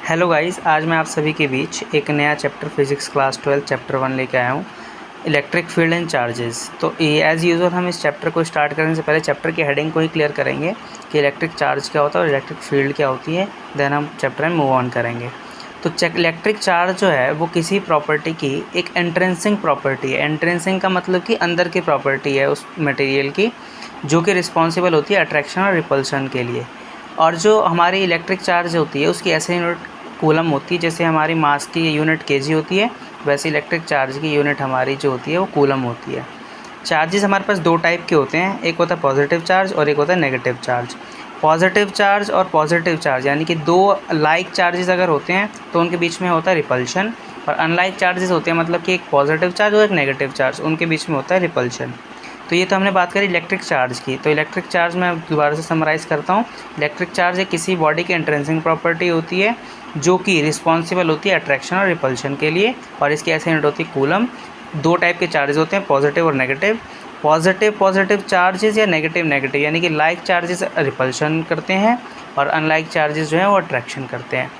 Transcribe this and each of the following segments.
Hello guys, आज मैं आप सभी के बीच एक नया चैप्टर फिजिक्स क्लास 12 चैप्टर 1 लेके आया हूँ, इलेक्ट्रिक फील्ड एंड चार्जेस। तो एज़ यूजुअल हम इस चैप्टर को स्टार्ट करने से पहले चैप्टर की हेडिंग को ही क्लियर करेंगे कि इलेक्ट्रिक चार्ज क्या होता है और इलेक्ट्रिक फील्ड क्या होती है। देन हम चैप्टर में मूव ऑन करेंगे। तो इलेक्ट्रिक चार्ज जो है वो किसी प्रॉपर्टी की एक एंट्रेंसिंग प्रॉपर्टी है। एंट्रेंसिंग का मतलब कि अंदर की प्रॉपर्टी है उस मटेरियल की, जो कि रिस्पॉन्सिबल होती है अट्रैक्शन और रिपल्शन के लिए। और जो हमारी इलेक्ट्रिक चार्ज होती है उसकी ऐसे यूनिट कूलम होती है, जैसे हमारी मास की यूनिट केजी होती है, वैसे इलेक्ट्रिक चार्ज की यूनिट हमारी जो होती है वो कूलम होती है। चार्जेस हमारे पास दो टाइप के होते हैं, एक होता है पॉजिटिव चार्ज और एक होता है नेगेटिव चार्ज। पॉजिटिव चार्ज और पॉजिटिव चार्ज यानी कि दो लाइक चार्जेस अगर होते हैं तो उनके बीच में होता है रिपल्शन, और अनलाइक चार्जेस होते हैं मतलब कि एक पॉजिटिव चार्ज और एक नेगेटिव चार्ज, उनके बीच में होता है रिपल्शन। तो ये तो हमने बात करी इलेक्ट्रिक चार्ज की। तो इलेक्ट्रिक चार्ज मैं दोबारा से समराइज़ करता हूँ। इलेक्ट्रिक चार्ज एक किसी बॉडी की एंट्रेंसिंग प्रॉपर्टी होती है जो कि रिस्पॉन्सिबल होती है अट्रैक्शन और रिपल्शन के लिए, और इसकी ऐसे यूनिट होती है कूलम। दो टाइप के चार्जेस होते हैं, पॉजिटिव और नेगेटिव। पॉजिटिव चार्जेस या नेगेटिव यानी कि लाइक चार्जेस रिपल्शन करते हैं और अनलाइक चार्जेस जो हैं वो अट्रैक्शन करते हैं।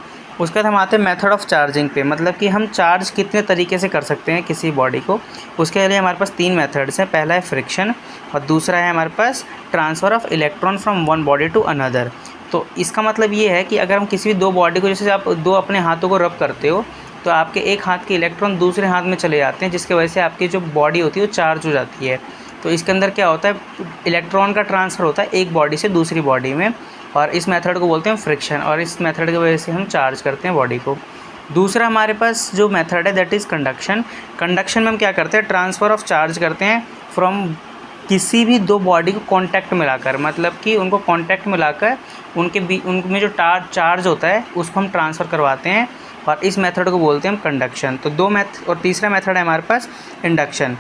उसके बाद हम आते हैं मेथड ऑफ चार्जिंग पे, मतलब कि हम चार्ज कितने तरीके से कर सकते हैं किसी बॉडी को। उसके लिए हमारे पास तीन मेथड्स हैं। पहला है फ्रिक्शन और दूसरा है हमारे पास transfer of electron from one body to another. तो इसका मतलब ये है कि अगर हम किसी भी दो बॉडी को, जैसे आप दो अपने हाथों को रब करते हो तो आपके एक हाथ के इलेक्ट्रॉन दूसरे हाथ में चले जाते हैं, जिसकी वजह से आपकी जो बॉडी होती है वो चार्ज हो जाती है। तो इसके अंदर क्या होता है, इलेक्ट्रॉन का ट्रांसफ़र होता है एक बॉडी से दूसरी बॉडी में, और इस मेथड को बोलते हैं फ्रिक्शन, और इस मेथड की वजह से हम चार्ज करते हैं बॉडी को। दूसरा हमारे पास जो मेथड है दैट इज़ कंडक्शन। कंडक्शन में हम क्या करते हैं, ट्रांसफ़र ऑफ चार्ज करते हैं फ्रॉम किसी भी दो बॉडी को कांटेक्ट मिलाकर, मतलब कि उनको कांटेक्ट मिलाकर उनमें जो चार्ज होता है उसको हम ट्रांसफ़र करवाते हैं, और इस मेथड को बोलते हैं हम कंडक्शन। तो दो मेथड, और तीसरा मेथड है हमारे पास इंडक्शन।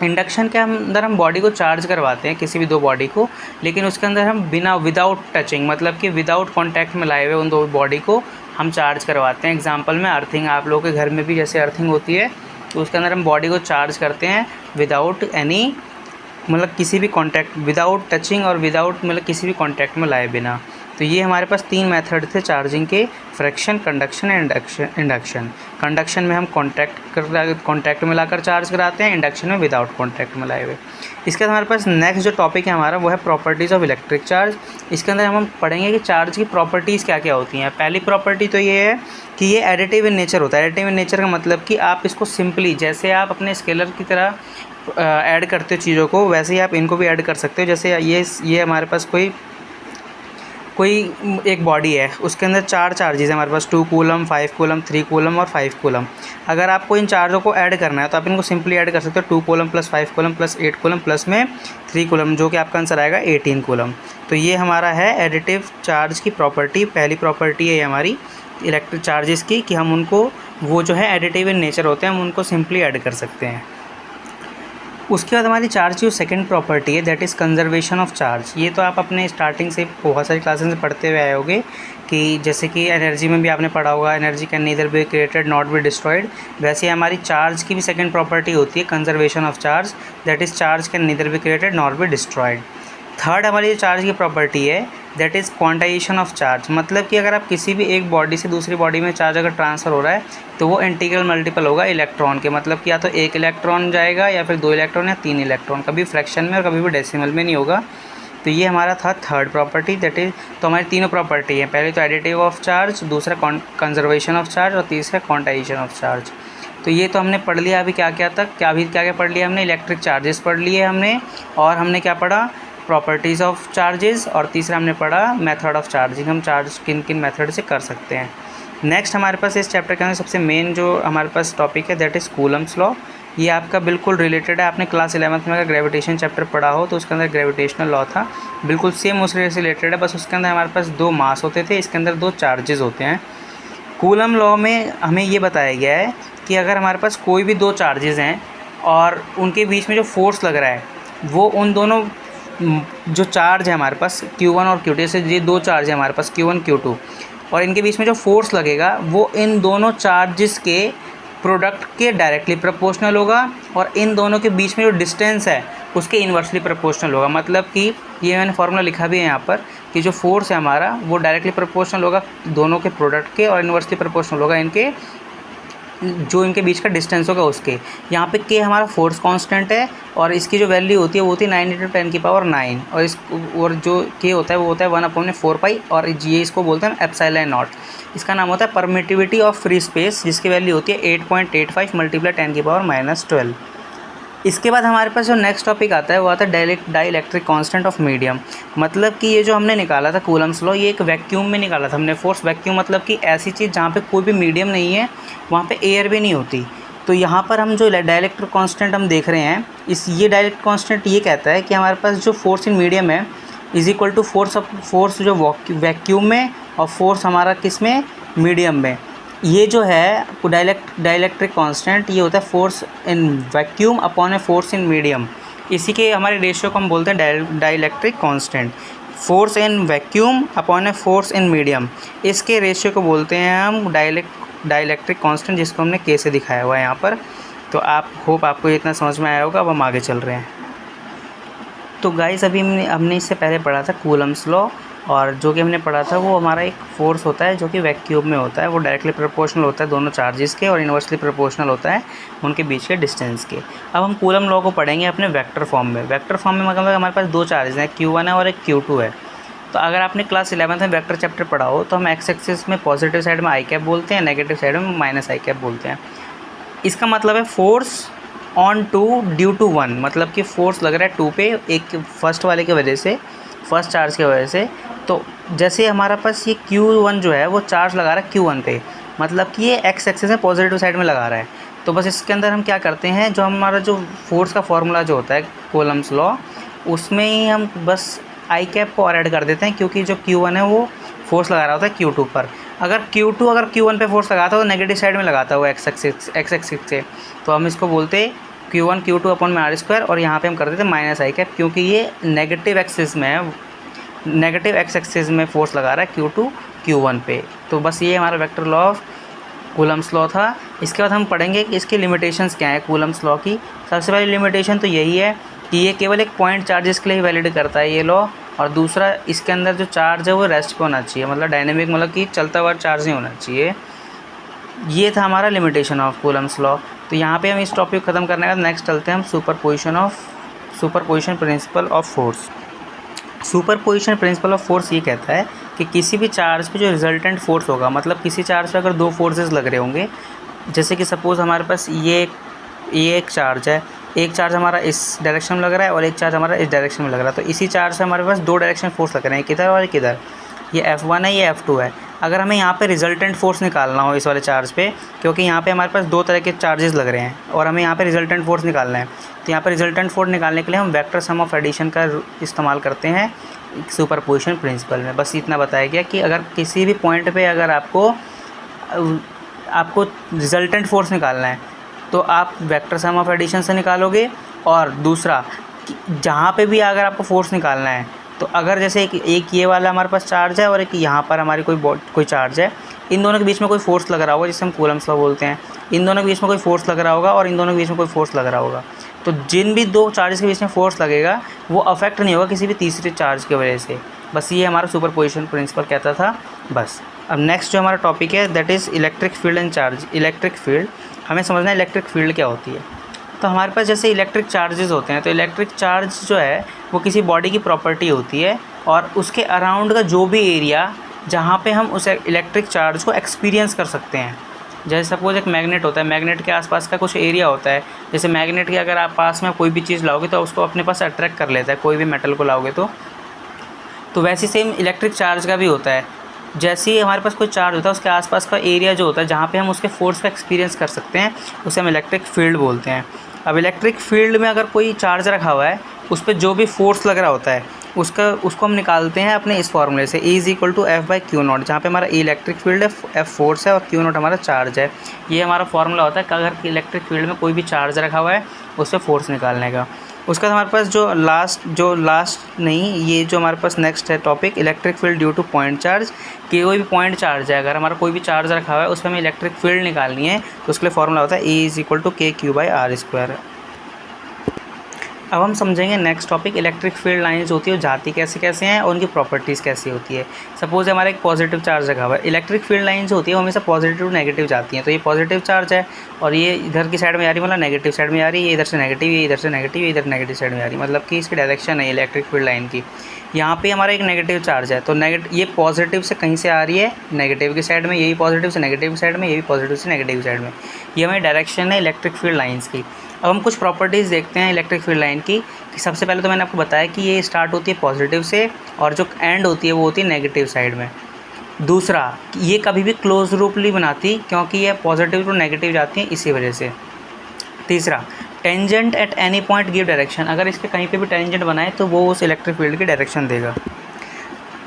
इंडक्शन के अंदर हम बॉडी को चार्ज करवाते हैं, किसी भी दो बॉडी को, लेकिन उसके अंदर हम विदाउट टचिंग, मतलब कि विदाउट कांटेक्ट में लाए हुए उन दो बॉडी को हम चार्ज करवाते हैं। एग्जांपल में अर्थिंग, आप लोगों के घर में भी जैसे अर्थिंग होती है तो उसके अंदर हम बॉडी को चार्ज करते हैं विदाउट एनी, मतलब किसी भी कांटेक्ट, विदाउट टचिंग और विदाउट मतलब किसी भी कांटेक्ट में लाए बिना। तो ये हमारे पास तीन मेथड थे चार्जिंग के, friction, conduction and induction. Conduction में हम कांटेक्ट में लाकर चार्ज कराते हैं, इंडक्शन में विदाउट कांटेक्ट में लाए हुए। इसके बाद हमारे पास नेक्स्ट जो टॉपिक है हमारा वो है प्रॉपर्टीज़ ऑफ इलेक्ट्रिक चार्ज। इसके अंदर हम पढ़ेंगे कि चार्ज की प्रॉपर्टीज़ क्या क्या होती हैं। पहली प्रॉपर्टी तो ये है कि ये एडिटिव इन नेचर होता है। एडिटिव इन नेचर का मतलब कि आप इसको सिंपली, जैसे आप अपने स्केलर की तरह ऐड करते हो चीज़ों को, वैसे ही आप इनको भी ऐड कर सकते हो। जैसे ये हमारे पास कोई एक बॉडी है, उसके अंदर चार चार्जेस है हमारे पास, 2 कूलम, 5 कूलम, 3 कूलम और 5 कूलम। अगर आपको इन चार्जों को ऐड करना है तो आप इनको सिंपली ऐड कर सकते हो, 2 coulomb plus 5 coulomb plus 8 coulomb plus में 3 कूलम, जो कि आपका आंसर आएगा 18 कूलम। तो ये हमारा है एडिटिव चार्ज की प्रॉपर्टी। पहली प्रॉपर्टी है हमारी इलेक्ट्रिक चार्जेस की कि हम उनको, वो जो है एडिटिव इन नेचर होते हैं, हम उनको सिंपली ऐड कर सकते हैं। उसके बाद हमारी चार्ज की जो सेकंड प्रॉपर्टी है that is conservation of charge. ये तो आप अपने स्टार्टिंग से बहुत सारी क्लासेस में पढ़ते हुए आए होंगे कि जैसे कि एनर्जी में भी आपने पढ़ा होगा, energy can neither be created not be destroyed. वैसे हमारी चार्ज की भी सेकंड प्रॉपर्टी होती है conservation of charge, that is charge can neither be created not be destroyed. Third हमारी जो चार्ज की प्रॉपर्टी है that is quantization of charge, मतलब कि अगर आप किसी भी एक बॉडी से दूसरी बॉडी में चार्ज अगर ट्रांसफ़र हो रहा है तो वो इंटीग्रल मल्टीपल होगा इलेक्ट्रॉन के, मतलब कि या तो एक इलेक्ट्रॉन जाएगा या फिर 2 इलेक्ट्रॉन या 3 इलेक्ट्रॉन, कभी फ्रैक्शन में और कभी भी डेसिमल में नहीं होगा। तो ये हमारा था थर्ड प्रॉपर्टी दैट इज़। तो हमारी तीनों प्रॉपर्टी है, पहले तो एडिटिव ऑफ चार्ज, दूसरा कंजर्वेशन ऑफ चार्ज और तीसरा क्वांटाइजेशन ऑफ चार्ज। तो ये तो हमने पढ़ लिया। अभी क्या क्या पढ़ लिया हमने, इलेक्ट्रिक चार्जेस पढ़ लिए हमने, और हमने क्या पढ़ा, प्रॉपर्टीज़ ऑफ चार्जेस, और तीसरा हमने पढ़ा मेथड ऑफ चार्जिंग, हम चार्ज किन किन मेथड से कर सकते हैं। नेक्स्ट हमारे पास इस चैप्टर के अंदर सबसे मेन जो हमारे पास टॉपिक है दैट इज़ कूलम्स लॉ। ये आपका बिल्कुल रिलेटेड है, आपने क्लास 11th में अगर ग्रेविटेशन चैप्टर पढ़ा हो तो उसके अंदर ग्रेविटेशनल लॉ था, बिल्कुल सेम उससे रिलेटेड है, बस उसके अंदर हमारे पास 2 मास होते थे, इसके अंदर 2 चार्जेस होते हैं। कूलम लॉ में हमें ये बताया गया है कि अगर हमारे पास कोई भी 2 चार्जेस हैं और उनके बीच में जो फोर्स लग रहा है वो उन दोनों जो चार्ज है हमारे पास Q1 और Q2, जैसे ये 2 चार्ज है हमारे पास Q1 Q2, और इनके बीच में जो फोर्स लगेगा वो इन दोनों चार्जेस के प्रोडक्ट के डायरेक्टली प्रोपोर्शनल होगा, और इन दोनों के बीच में जो डिस्टेंस है उसके इन्वर्सली प्रोपोर्शनल होगा। मतलब कि ये मैंने फॉर्मूला लिखा भी है यहाँ पर कि जो फोर्स है हमारा वो डायरेक्टली प्रोपोर्शनल होगा दोनों के प्रोडक्ट के, और इन्वर्सली प्रोपोर्शनल होगा इनके जो इनके बीच का डिस्टेंस होगा उसके। यहाँ पे के हमारा फोर्स कांस्टेंट है और इसकी जो वैल्यू होती है वो होती है 9 × 10⁹, और जो के होता है वो होता है 1/4 और ये इसको बोलते हैं ε0। इसका नाम होता है परमिटिविटी ऑफ फ्री स्पेस, जिसकी वैल्यू होती है 8.85 × 10⁻12। इसके बाद हमारे पास जो नेक्स्ट टॉपिक आता है वो आता है डाइलेक्ट्रिक कांस्टेंट ऑफ मीडियम। मतलब कि ये जो हमने निकाला था कूलम्स लॉ, ये एक वैक्यूम में निकाला था हमने फोर्स। वैक्यूम मतलब कि ऐसी चीज़ जहाँ पे कोई भी मीडियम नहीं है, वहाँ पे एयर भी नहीं होती। तो यहाँ पर हम जो डाइलेक्ट्रिक कांस्टेंट हम देख रहे हैं, ये डाइलेक्ट्रिक कांस्टेंट ये कहता है कि हमारे पास जो फोर्स इन मीडियम है इज इक्वल टू फोर्स जो वैक्यूम में और फोर्स हमारा किस में, मीडियम में। ये जो है डाइलेक्ट्रिक कांस्टेंट ये होता है force in vacuum upon a force in medium. इसी के हमारे रेशियो को हम बोलते हैं dielectric constant. Force in vacuum upon a force in medium, इसके रेशियो को बोलते हैं हम डाइलेक्ट्रिक कांस्टेंट, जिसको हमने के से दिखाया हुआ है यहाँ पर। तो होप आपको इतना समझ में आया होगा। अब हम आगे चल रहे हैं। तो गाइस अभी हमने इससे पहले पढ़ा था कूलम्स लॉ, और जो कि हमने पढ़ा था वो हमारा एक फोर्स होता है जो कि वैक्यूम में होता है। वो डायरेक्टली प्रोपोर्शनल होता है दोनों चार्जेस के, और इन्वर्सली प्रोपोर्शनल होता है उनके बीच के डिस्टेंस के। अब हम कूलम लॉ को पढ़ेंगे अपने वेक्टर फॉर्म में। वेक्टर फॉर्म में मतलब हमारे पास दो चार्जेस हैं, Q1 है और एक Q2 है। तो अगर आपने क्लास 11th में वेक्टर चैप्टर पढ़ा हो तो हम एक्स एक्सिस में पॉजिटिव साइड में i कैप बोलते हैं, नेगेटिव साइड में -i कैप बोलते हैं। इसका मतलब है फोर्स ऑन 2 ड्यू टू 1, मतलब कि फोर्स लग रहा है 2 पे एक फर्स्ट वाले की वजह से, फर्स्ट चार्ज की वजह से। तो जैसे हमारा पास ये Q1 जो है वो चार्ज लगा रहा है Q1 पे, मतलब कि ये एक्स एक्सिस में पॉजिटिव साइड में लगा रहा है। तो बस इसके अंदर हम क्या करते हैं, जो हमारा जो फोर्स का फॉर्मूला जो होता है कूलम्स लॉ, उसमें ही हम बस आई कैप को और ऐड कर देते हैं, क्योंकि जो Q1 है वो फोर्स लगा रहा होता है Q2 पर। अगर Q1 पे फोर्स लगाता हो तो नेगेटिव साइड में लगाता हो एक्स एक्सिस से, तो हम इसको बोलते हैं Q1 Q2 अपॉन में r², और यहाँ पे हम कर देते हैं -i कैप, क्योंकि ये नेगेटिव एक्सिस में है, नेगेटिव एक्स एक्सिस में फोर्स लगा रहा है Q2 Q1 पे। तो बस ये हमारा vector law of Coulomb's law था। इसके बाद हम पढ़ेंगे कि इसकी लिमिटेशंस क्या है कूलम्स लॉ की। सबसे पहली लिमिटेशन तो यही है कि ये केवल एक पॉइंट चार्जेस के लिए ही वैलिड करता है ये लॉ, और दूसरा इसके अंदर जो चार्ज है वो रेस्ट पे होना चाहिए, मतलब डायनेमिक, मतलब कि चलता हुआ चार्ज नहीं होना चाहिए। ये था हमारा लिमिटेशन ऑफ कूलम्स लॉ। तो यहाँ पे हम इस टॉपिक ख़त्म करने के बाद नेक्स्ट चलते हैं हम superposition principle of force. Superposition principle of force ये कहता है कि किसी भी चार्ज पे जो रिजल्टेंट फोर्स होगा, मतलब किसी चार्ज पे अगर दो फोर्सेस लग रहे होंगे, जैसे कि सपोज़ हमारे पास ये एक चार्ज है, एक चार्ज हमारा इस डायरेक्शन में लग रहा है और एक चार्ज हमारा इस डायरेक्शन में लग रहा है। तो इसी चार्ज से हमारे पास दो डायरेक्शन फोर्स लग रहे हैं, एक इधर और एक इधर। ये F1 है, ये F2 है। अगर हमें यहाँ पे रिजल्टेंट फोर्स निकालना हो इस वाले चार्ज पे, क्योंकि यहाँ पे हमारे पास दो तरह के चार्जेस लग रहे हैं और हमें यहाँ पे रिजल्टेंट फोर्स निकालना है, तो यहाँ पे रिजल्टेंट फोर्स निकालने के लिए हम वेक्टर सम ऑफ एडिशन का इस्तेमाल करते हैं सुपरपोजिशन प्रिंसिपल में। बस इतना बताया गया कि अगर किसी भी पॉइंट पे अगर आपको रिजल्टेंट फोर्स निकालना है तो आप वेक्टर सम ऑफ एडिशन से निकालोगे, और दूसरा जहाँ पे भी अगर आपको फोर्स निकालना है, तो अगर जैसे एक ये वाला हमारे पास चार्ज है और एक यहाँ पर हमारी कोई चार्ज है, इन दोनों के बीच में कोई फोर्स लग रहा होगा, जिसे हम कूलम्स लॉ बोलते हैं। इन दोनों के बीच में कोई फोर्स लग रहा होगा और इन दोनों के बीच में कोई फोर्स लग रहा होगा, तो जिन भी दो चार्जेस के बीच में फोर्स लगेगा वो अफेक्ट नहीं होगा किसी भी तीसरे चार्ज की वजह से। बस ये हमारा सुपरपोजिशन प्रिंसिपल कहता था। बस अब नेक्स्ट जो हमारा टॉपिक है that is electric field and charge. Electric field हमें समझना है इलेक्ट्रिक फील्ड क्या होती है। तो हमारे पास जैसे इलेक्ट्रिक चार्जेस होते हैं, तो इलेक्ट्रिक चार्ज जो है वो किसी बॉडी की प्रॉपर्टी होती है, और उसके अराउंड का जो भी एरिया जहाँ पे हम उस इलेक्ट्रिक चार्ज को एक्सपीरियंस कर सकते हैं। जैसे सपोज एक मैग्नेट होता है, मैग्नेट के आसपास का कुछ एरिया होता है, जैसे मैग्नेट के अगर आप पास में कोई भी चीज़ लाओगे तो उसको अपने पास अट्रैक्ट कर लेता है, कोई भी मेटल को लाओगे तो वैसे सेम इलेक्ट्रिक चार्ज का भी होता है। जैसे ही हमारे पास कोई चार्ज होता है उसके आसपास का एरिया जो होता है जहाँ पे हम उसके फोर्स का एक्सपीरियंस कर सकते हैं, उसे हम इलेक्ट्रिक फील्ड बोलते हैं। अब इलेक्ट्रिक फील्ड में अगर कोई चार्ज रखा हुआ है, उस पर जो भी फोर्स लग रहा होता है उसको हम निकालते हैं अपने इस फॉर्मूले से, E = F/Q0, जहाँ पे हमारा इलेक्ट्रिक फील्ड है, F फोर्स है और Q0 हमारा चार्ज है। ये हमारा फॉर्मूला होता है कि अगर इलेक्ट्रिक फील्ड में कोई भी चार्ज रखा हुआ है उस पर फोर्स निकालने का। उसका हमारे पास ये जो हमारे पास नेक्स्ट है topic, electric field due two point charge. कि कोई भी पॉइंट चार्ज है, अगर हमारा कोई भी चार्ज रखा हुआ है उस पर हमें इलेक्ट्रिक फील्ड निकालनी है, तो उसके लिए फॉर्मूला होता है E = KQ/R²। अब हम समझेंगे next topic, electric field lines होती है वो जाती कैसे कैसे हैं और उनकी प्रॉपर्टीज़ कैसी होती है। सपोज हमारा एक पॉजिटिव चार्ज रखा हुआ है, इलेक्ट्रिक फील्ड लाइंस होती है वो हमेशा पॉजिटिव टू नेगेटिव जाती हैं। तो ये पॉजिटिव चार्ज है और ये इधर की साइड में आ रही है, मतलब नेगेटिव साइड में आ रही है, ये इधर से नेगेटिव, ये इधर से नेगेटिव, ये इधर नेगेटिव साइड में आ रही है, मतलब कि इसकी डायरेक्शन है इलेक्ट्रिक फील्ड लाइन की। यहाँ पे हमारा एक नेगेटिव चार्ज है, तो ये पॉजिटिव से कहीं से आ रही है नेगेटिव की साइड में, यही पॉजिटिव से नेगेटिव साइड में, ये भी पॉजिटिव से नेगेटिव साइड में। ये हमारी डायरेक्शन है इलेक्ट्रिक फील्ड लाइंस की। अब हम कुछ प्रॉपर्टीज़ देखते हैं इलेक्ट्रिक फील्ड लाइन की। कि सबसे पहले तो मैंने आपको बताया कि ये स्टार्ट होती है पॉजिटिव से और जो एंड होती है वो होती है नेगेटिव साइड में। दूसरा, ये कभी भी क्लोज लूप नहीं बनाती क्योंकि ये पॉजिटिव टू नेगेटिव जाती हैं इसी वजह से। तीसरा, tangent at any point give direction, अगर इसके कहीं पे भी टेंजेंट बनाए तो वो उस इलेक्ट्रिक फील्ड की डायरेक्शन देगा।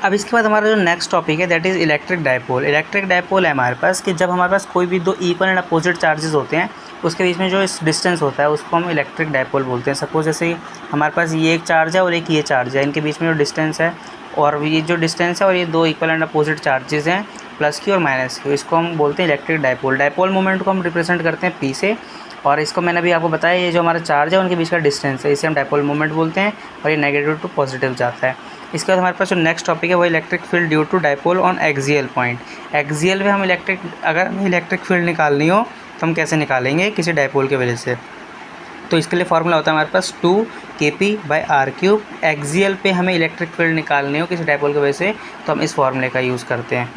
अब इसके बाद हमारा जो नेक्स्ट टॉपिक है that is electric dipole. Electric dipole है हमारे पास कि जब हमारे पास कोई भी दो इक्वल एंड अपोजिट चार्जेस होते हैं उसके बीच में जो इस डिस्टेंस होता है उसको हम इलेक्ट्रिक डायपोल बोलते हैं। सपोज जैसे हमारे पास ये एक चार्ज है और एक ये चार्ज है, इनके बीच में जो डिस्टेंस है और ये जो डिस्टेंस है और ये दो इक्वल एंड अपोजिट चार्जेस हैं प्लस की और माइनस की, इसको हम बोलते हैं इलेक्ट्रिक डायपोल। डायपोल मोमेंट को हम रिप्रेजेंट करते हैं पी से, और इसको मैंने अभी आपको बताया ये जो हमारा चार्ज है उनके बीच का डिस्टेंस है, इसे हम डायपोल मोमेंट बोलते हैं और ये नेगेटिव टू पॉजिटिव जाता है। इसके बाद हमारे पास जो नेक्स्ट टॉपिक है वो electric field due to dipole on axial point. Axial में हम अगर हमें इलेक्ट्रिक फील्ड निकालनी हो तो हम कैसे निकालेंगे, किसी डायपोल की वजह से। तो इसके लिए फॉर्मूला होता है हमारे पास 2kp/r³। एक्सियल पे हमें इलेक्ट्रिक फील्ड निकालनी हो किसी डायपोल की वजह से तो हम इस फॉर्मूले का यूज़ करते हैं।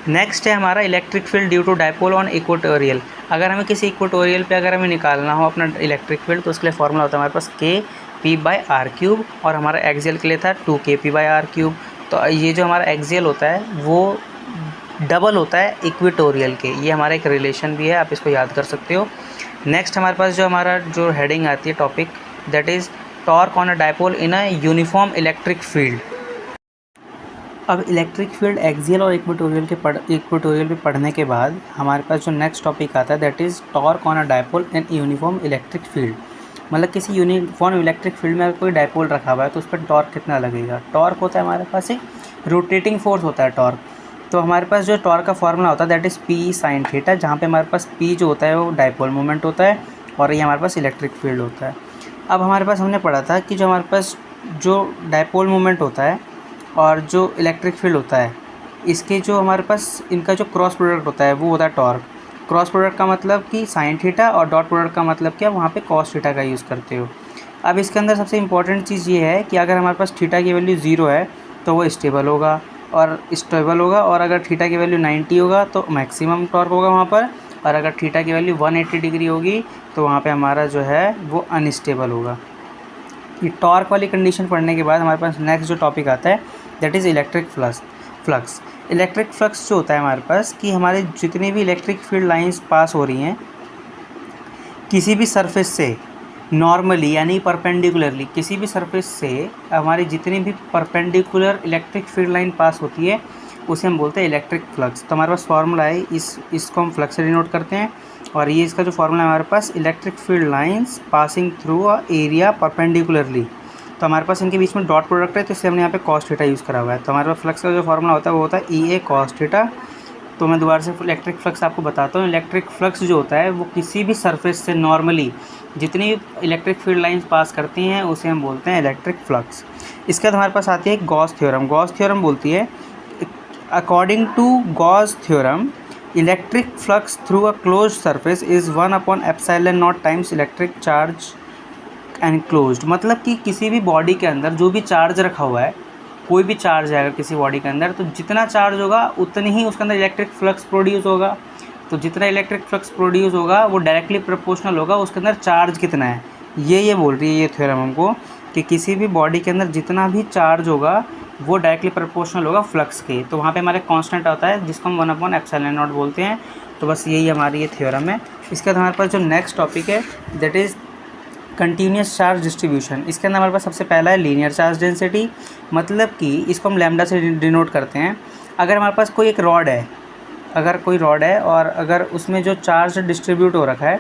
नेक्स्ट है हमारा electric field due to dipole on equatorial. अगर हमें किसी इक्वेटोरियल पे अगर हमें निकालना हो अपना इलेक्ट्रिक फील्ड तो उसके लिए फॉर्मूला होता है हमारे पास kp/r³ और हमारा एक्सियल के लिए था 2kp/r³। तो ये जो हमारा एक्सियल होता है वो डबल होता है इक्वेटोरियल के, ये हमारा एक रिलेशन भी है, आप इसको याद कर सकते हो। नेक्स्ट हमारे पास जो हमारा जो हेडिंग आती है topic that is torque on a dipole in a uniform electric field. अब इलेक्ट्रिक फील्ड एक्सियल और इक्वेटोरियल पे पढ़ने के बाद हमारे पास जो नेक्स्ट टॉपिक आता है that is torque on a dipole in uniform electric field. मतलब किसी यूनिफॉर्म इलेक्ट्रिक फील्ड में अगर कोई डायपोल रखा हुआ है तो उस पर टॉर्क कितना लगेगा। टॉर्क होता है हमारे पास एक रोटेटिंग फोर्स होता है टॉर्क। तो हमारे पास जो टॉर्क का फॉर्मूला होता है that is P sin theta, जहाँ पे हमारे पास P जो होता है वो डायपोल मोमेंट होता है और ये हमारे पास इलेक्ट्रिक फील्ड होता है। अब हमारे पास हमने पढ़ा था कि जो हमारे पास जो डायपोल मोमेंट होता है और जो इलेक्ट्रिक फील्ड होता है इसके जो हमारे पास इनका जो क्रॉस प्रोडक्ट होता है वो होता है टॉर्क। क्रॉस प्रोडक्ट का मतलब कि साइन थीटा और डॉट प्रोडक्ट का मतलब क्या, वहाँ पे कॉस थीटा का यूज़ करते हो। अब इसके अंदर सबसे इंपॉर्टेंट चीज़ ये है कि अगर हमारे पास थीटा की वैल्यू 0 है तो वो स्टेबल होगा और अगर थीटा की वैल्यू 90 होगा तो मैक्सिमम टॉर्क होगा वहाँ पर, और अगर थीटा की वैल्यू 180 डिग्री होगी तो वहाँ पे हमारा जो है वो अनस्टेबल होगा। ये टॉर्क वाली कंडीशन पढ़ने के बाद हमारे पास नेक्स्ट जो टॉपिक आता है that is electric flux. Electric flux जो होता है हमारे पास कि हमारे जितनी भी इलेक्ट्रिक फील्ड लाइंस पास हो रही हैं किसी भी सरफेस से नॉर्मली यानी परपेंडिकुलरली, किसी भी सरफेस से हमारी जितनी भी परपेंडिकुलर इलेक्ट्रिक फील्ड लाइन पास होती है उसे हम बोलते हैं इलेक्ट्रिक फ्लक्स। तो हमारे पास फार्मूला है, इसको हम फ्लक्स से डिनोट करते हैं और ये इसका जो फार्मूला है हमारे पास electric field lines passing through a area perpendicularly. तो हमारे पास इनके बीच में डॉट प्रोडक्ट है तो इससे हमने यहाँ पे कॉस थीटा यूज़ करा हुआ है। तो हमारे पास फ्लक्स का जो फार्मूला होता है वो होता है EA cos थीटा। तो मैं दोबारा से इलेक्ट्रिक फ्लक्स आपको बताता हूँ। इलेक्ट्रिक फ्लक्स जो होता है वो किसी भी सरफेस से नॉर्मली जितनी इलेक्ट्रिक फील्ड लाइंस पास करती हैं उसे हम बोलते हैं इलेक्ट्रिक फ्लक्स। इसके बाद हमारे पास आती है गॉस थ्योरम। गॉस थ्योरम बोलती है according to Gauss theorem electric flux through a close surface is 1/ε0 times electric charge enclosed. मतलब कि किसी भी बॉडी के अंदर जो भी चार्ज रखा हुआ है, कोई भी चार्ज है अगर किसी बॉडी के अंदर तो जितना चार्ज होगा उतनी ही उसके अंदर इलेक्ट्रिक फ्लक्स प्रोड्यूस होगा। तो जितना इलेक्ट्रिक फ्लक्स प्रोड्यूस होगा वो डायरेक्टली प्रोपोर्शनल होगा उसके अंदर चार्ज कितना है। ये बोल रही है ये थ्योरम हमको कि किसी भी बॉडी के अंदर जितना भी चार्ज होगा वो डायरेक्टली प्रोपोर्शनल होगा फ्लक्स के। तो वहाँ पे हमारे कांस्टेंट आता है जिसको हम 1/ε0 बोलते हैं। तो बस यही हमारी ये थ्योरम है। इसके बाद हमारे पास जो नेक्स्ट टॉपिक है that is continuous charge distribution. इसके अंदर हमारे पास सबसे पहला है लीनियर चार्ज डेंसिटी। मतलब कि इसको हम लैम्डा से डिनोट करते हैं। अगर हमारे पास कोई एक रॉड है, और अगर उसमें जो चार्ज डिस्ट्रीब्यूट हो रखा है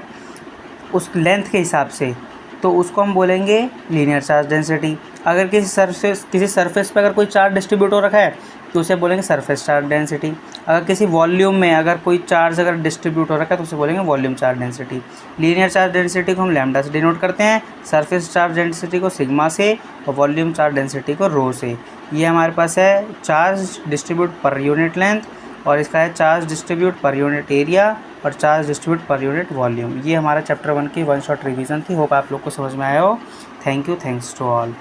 उस लेंथ के हिसाब से तो उसको हम बोलेंगे लीनियर चार्ज डेंसिटी। अगर किसी सरफेस पे अगर कोई चार्ज डिस्ट्रीब्यूट हो रखा है तो उसे बोलेंगे सरफेस चार्ज डेंसिटी। अगर किसी वॉल्यूम में अगर कोई चार्ज अगर डिस्ट्रीब्यूट हो रखा है तो उसे बोलेंगे volume charge density. Linear charge density को हम लैम्डा से डिनोट करते हैं, सरफेस चार्ज डेंसिटी को सिग्मा से और वॉल्यूम चार्ज डेंसिटी को रो से। ये हमारे पास है charge distribute per unit length, और इसका है charge distribute per unit area और charge distribute per unit volume. ये हमारा चैप्टर 1 की वन शॉट रिवीजन थी। होप आप लोग को समझ में आया हो। Thank you, thanks to all.